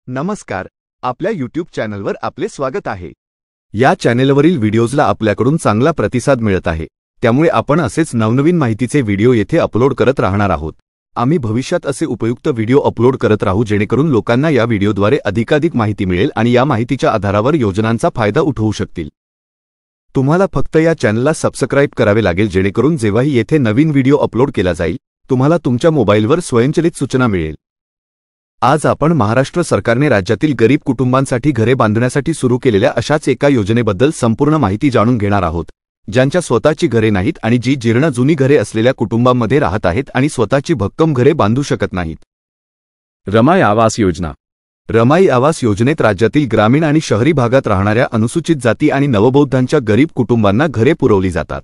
नमस्कार, आपल्या YouTube चॅनलवर आपले स्वागत आहे। या चॅनलवरील व्हिडिओजला आपल्याकडून चांगला प्रतिसाद मिळत आहे, त्यामुळे आपण असेच नवनवीन माहितीचे व्हिडिओ येथे अपलोड करत राहणार आहोत। आम्ही भविष्यात असे उपयुक्त व्हिडिओ अपलोड करत राहू जेणेकरून लोकांना या व्हिडिओद्वारे अधिकाधिक माहिती मिळेल आणि या माहितीच्या आधारावर योजनांचा फायदा उठवू शकतील। तुम्हाला फक्त या चॅनलला सबस्क्राइब करावे लागेल जेणेकरून जेव्हाही येथे नवीन व्हिडिओ अपलोड केला जाईल, तुम्हाला तुमच्या मोबाईलवर स्वयंचलित सूचना मिळेल। आज आपण महाराष्ट्र सरकारने राज्यातील गरीब कुटुंबांसाठी घरे बांधण्यासाठी सुरू केलेल्या अशाच एका योजनेबद्दल संपूर्ण माहिती जाणून घेणार आहोत, ज्यांच्या स्वतःची घरे नाहीत आणि जी जीर्ण जुनी घरे असलेल्या कुटुंबांमध्ये राहत आहेत आणि स्वतःची भक्कम घरे बांधू शकत नाहीत। रमाई आवास योजना। रमाई आवास योजनेत राज्यातील ग्रामीण आणि शहरी भागात राहणाऱ्या अनुसूचित जाती आणि नवबौद्धांच्या गरीब कुटुंबांना घरे पुरवली जातात।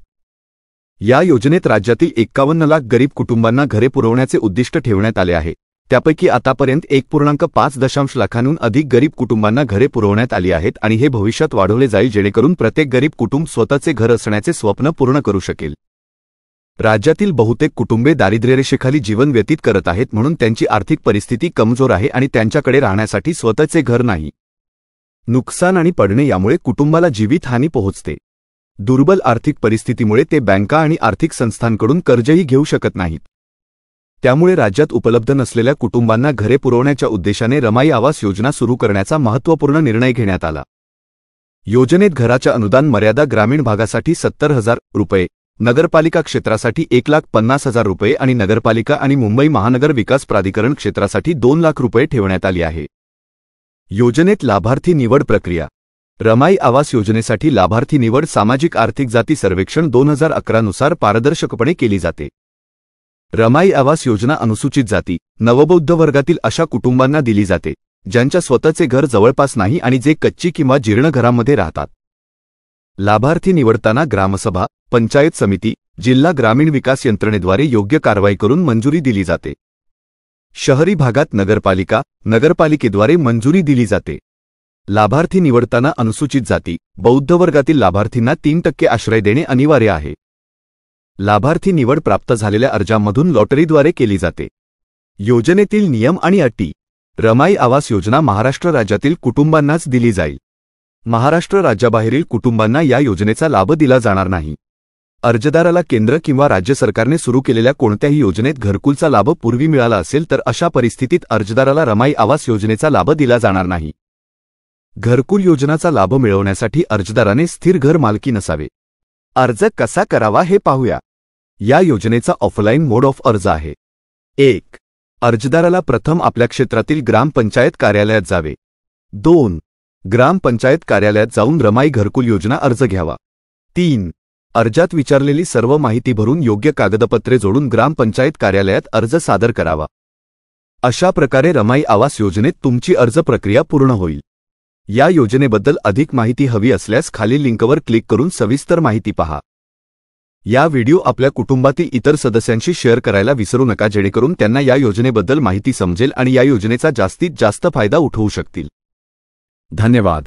या योजनेत राज्यातील 51 लाख गरीब कुटुंबांना घरे पुरवण्याचे उद्दिष्ट ठेवण्यात आले आहे। त्यापैकी आतापर्यंत 1.5 लाखांहून अधिक गरीब कुटुंबांना घरे पुरवण्यात आली आहेत आणि हे भविष्यात वाढवले जाईल जेणेकरून प्रत्येक गरीब कुटुंब स्वतःचे घर असण्याचे स्वप्न पूर्ण करू शकेल। राज्यातील बहुतेक कुटुंबे दारिद्र्यरेषेखाली जीवन व्यतीत करत आहेत म्हणून त्यांची आर्थिक परिस्थिती कमजोर आहे आणि त्यांच्याकडे राहण्यासाठी स्वतःचे घर नाही। नुकसान आणि पडणे यामुळे कुटुंबाला जीवितहानी पोहोचते। दुर्बल आर्थिक परिस्थितीमुळे ते बँका आणि आर्थिक संस्थांकडून कर्जही घेऊ शकत नाहीत। त्यामुळे राज्यात उपलब्ध नसलेल्या कुटुंबांना घरे पुरवण्याच्या उद्देशाने रमाई आवास योजना सुरू करण्याचा महत्त्वपूर्ण निर्णय घेण्यात आला। योजनेत घराच्या अनुदान मर्यादा ग्रामीण भागासाठी 70,000 रुपये, नगरपालिका क्षेत्रासाठी 1,50,000 रुपये आणि नगरपालिका आणि मुंबई महानगर विकास प्राधिकरण क्षेत्रासाठी 2 लाख रुपये ठेवण्यात आली आहे। योजनेत लाभार्थी निवड प्रक्रिया। रमाई आवास योजनेसाठी लाभार्थी निवड सामाजिक आर्थिक जाती सर्वेक्षण 2011 नुसार पारदर्शकपणे केली जाते। रमाई आवास योजना अनुसूचित जाती, नवबौद्ध वर्गातील अशा कुटुंबांना दिली जाते, ज्यांच्या स्वतःचे घर जवळपास नाही आणि जे कच्ची किंवा जीर्ण घरामध्ये राहतात। लाभार्थी निवडताना ग्रामसभा, पंचायत समिती, जिल्हा ग्रामीण विकास यंत्रणेद्वारे योग्य कारवाई करून मंजुरी दिली जाते। शहरी भागात नगरपालिका, नगरपालिकेद्वारे मंजुरी दिली जाते। लाभार्थी निवडताना अनुसूचित जाती, बौद्ध वर्गातील लाभार्थींना 3% आश्रय देणे अनिवार्य आहे। लाभार्थी निवड प्राप्त झालेल्या अर्जांमधून लॉटरीद्वारे केली जाते। योजनेतील नियम आणि अटी। रमाई आवास योजना महाराष्ट्र राज्यातील कुटुंबांनाच दिली जाईल। महाराष्ट्र राज्याबाहेरील कुटुंबांना या योजनेचा लाभ दिला जाणार नाही। अर्जदाराला केंद्र किंवा राज्य सरकारने सुरू केलेल्या कोणत्याही योजनेत घरकुलचा लाभ पूर्वी मिळाला असेल तर अशा परिस्थितीत अर्जदाराला रमाई आवास योजनेचा लाभ दिला जाणार नाही। घरकुल योजनेचा लाभ मिळवण्यासाठी अर्जदाराने स्थिर घर मालकी नसावे। अर्ज कसा करावा हे पाहूया। या योजनेचा ऑफलाईन मोड ऑफ अर्ज आहे। 1. अर्जदाराला प्रथम आपल्या क्षेत्रातील ग्रामपंचायत कार्यालयात जावे। 2. ग्रामपंचायत कार्यालयात जाऊन रमाई घरकुल योजना अर्ज घ्यावा। 3. अर्जात विचारलेली सर्व माहिती भरून योग्य कागदपत्रे जोडून ग्रामपंचायत कार्यालयात अर्ज सादर करावा। अशा प्रकारे रमाई आवास योजनेत तुमची अर्ज प्रक्रिया पूर्ण होईल। या योजनेबद्दल अधिक माहिती हवी असल्यास खालील लिंकवर क्लिक करून सविस्तर माहिती पहा। या व्हिडिओ आपल्या कुटुंबातील इतर सदस्यांशी शेअर करायला विसरू नका जेणेकरून त्यांना या योजनेबद्दल माहिती समजेल आणि या योजनेचा जास्तीत जास्त फायदा उठवू शकतील। धन्यवाद।